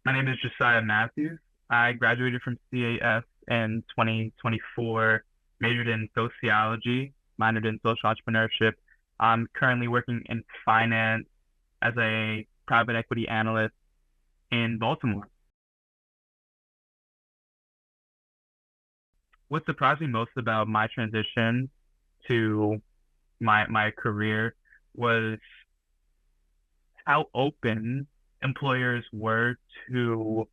My name is Jesiah Matthews. I graduated from CAS in 2024, majored in sociology, minored in social entrepreneurship. I'm currently working in finance as a private equity analyst in Baltimore. What surprised me most about my transition to my career was how open employers were to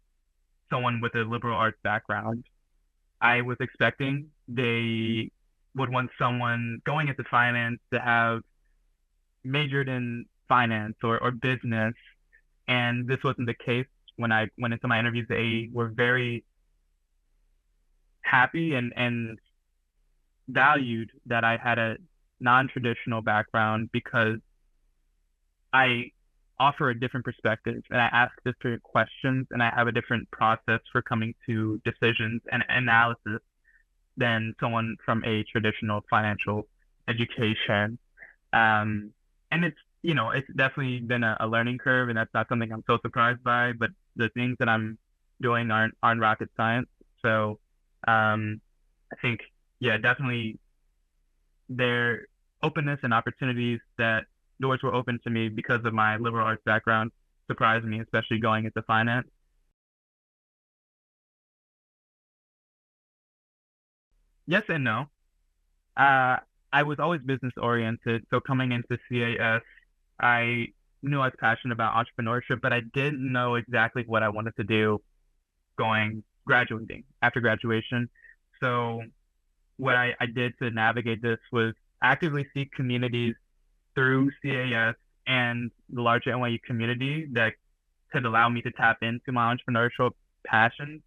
someone with a liberal arts background. I was expecting they would want someone going into finance to have majored in finance or business, and this wasn't the case. When I went into my interviews, they were very happy and valued that I had a non-traditional background because I offer a different perspective and I ask different questions and I have a different process for coming to decisions and analysis than someone from a traditional financial education. And it's definitely been a learning curve, and that's not something I'm so surprised by. But the things that I'm doing aren't rocket science. So I think, yeah, definitely their openness and opportunities that doors were open to me because of my liberal arts background surprised me, especially going into finance. Yes and no. Uh, I was always business oriented, so coming into CAS, I knew I was passionate about entrepreneurship, but I didn't know exactly what I wanted to do going graduating after graduation. So what I did to navigate this was actively seek communities through CAS and the larger NYU community that could allow me to tap into my entrepreneurial passions.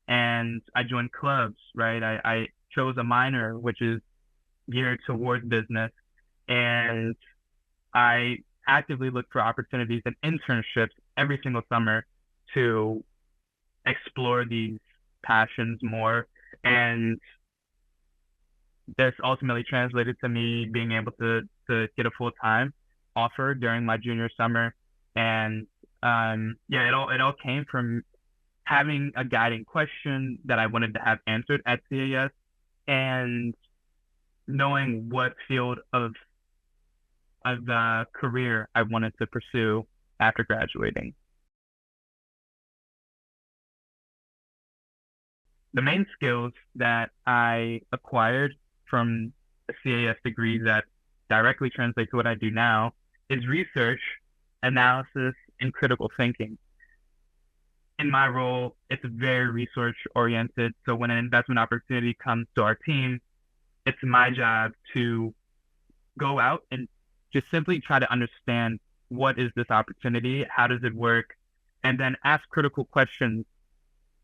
And I joined clubs, right? I chose a minor, which is geared towards business. And I actively look for opportunities and internships every single summer to explore these passions more. And this ultimately translated to me being able to get a full time offer during my junior summer. And yeah, it all came from having a guiding question that I wanted to have answered at CAS and knowing what field of the career I wanted to pursue after graduating. The main skills that I acquired from a CAS degree that directly translate to what I do now is research, analysis, and critical thinking. In my role, it's very research oriented. So when an investment opportunity comes to our team, it's my job to go out and just simply try to understand what is this opportunity, how does it work, and then ask critical questions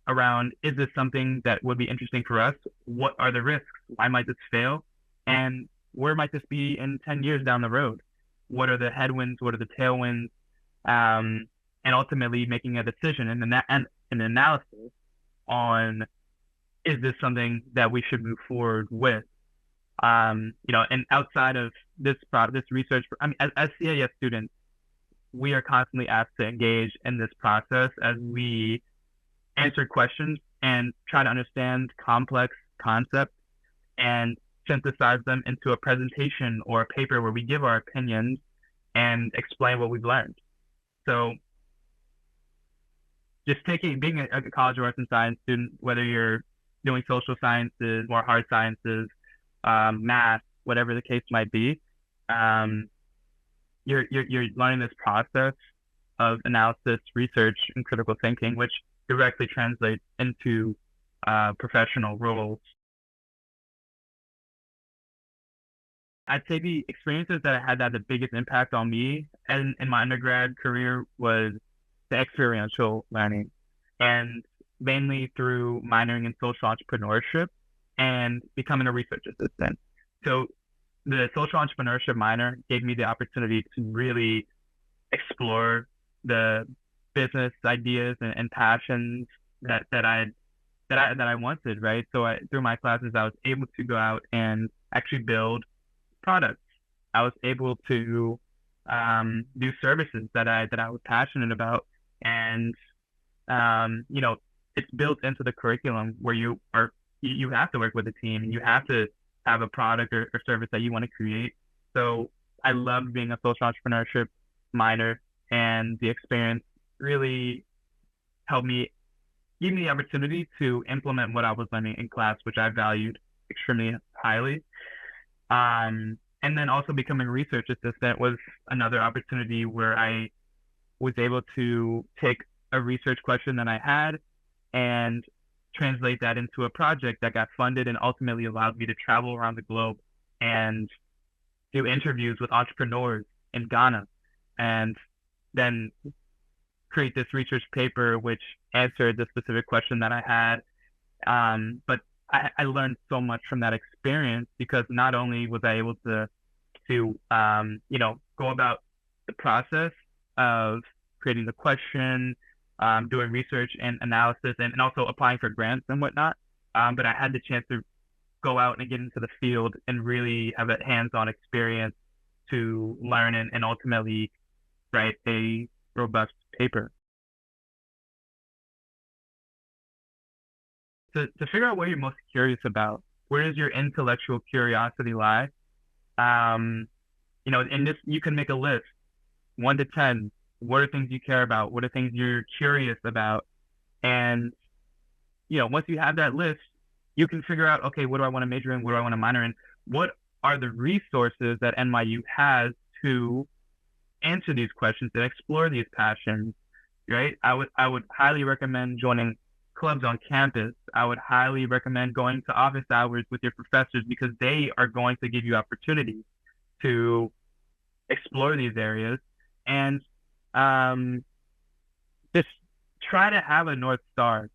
around, is this something that would be interesting for us? What are the risks? Why might this fail? And where might this be in 10 years down the road? What are the headwinds? What are the tailwinds? Um, and ultimately making a decision and an analysis on, is this something that we should move forward with? And outside of this research, I mean, as CAS students, we are constantly asked to engage in this process as we answer questions and try to understand complex concepts and synthesize them into a presentation or a paper where we give our opinions and explain what we've learned. So just being a college of arts and science student, whether you're doing social sciences, more hard sciences, math, whatever the case might be, um, you're learning this process of analysis, research, and critical thinking, which directly translates into professional roles. I'd say the experiences that I had that had the biggest impact on me in my undergrad career was the experiential learning, and mainly through minoring in social entrepreneurship and becoming a research assistant. So the social entrepreneurship minor gave me the opportunity to really explore the business ideas and passions that I wanted, right? So through my classes, I was able to go out and actually build products. I was able to do services that I was passionate about, and it's built into the curriculum where you have to work with a team and you have to have a product or service that you want to create. So I loved being a social entrepreneurship minor, and the experience really helped me give me the opportunity to implement what I was learning in class, which I valued extremely highly. And then also becoming a research assistant was another opportunity where I was able to take a research question that I had and translate that into a project that got funded and ultimately allowed me to travel around the globe and do interviews with entrepreneurs in Ghana, and then create this research paper which answered the specific question that I had. But I learned so much from that experience, because not only was I able to go about the process of creating the question, doing research and analysis, and also applying for grants and whatnot. But I had the chance to go out and get into the field and really have a hands-on experience to learn and ultimately write a robust paper. To figure out what you're most curious about, where does your intellectual curiosity lie? In this, you can make a list, 1 to 10. What are things you care about? What are things you're curious about? And, once you have that list, you can figure out, okay, what do I want to major in? What do I want to minor in? What are the resources that NYU has to answer these questions and explore these passions, right? I would highly recommend joining clubs on campus. I would highly recommend going to office hours with your professors, because they are going to give you opportunities to explore these areas. And just try to have a North Star.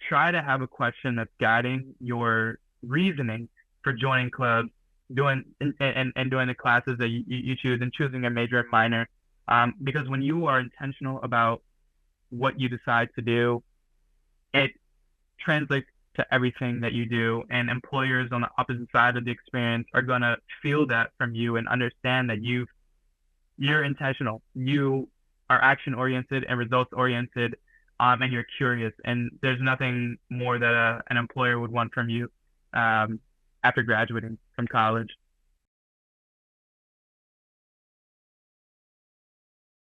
Try to have a question that's guiding your reasoning for joining clubs, doing the classes that you choose, and choosing a major and minor. Because when you are intentional about what you decide to do, it translates to everything that you do, and employers on the opposite side of the experience are going to feel that from you and understand that you're intentional, you are action oriented and results oriented, and you're curious, and there's nothing more that an employer would want from you after graduating from college.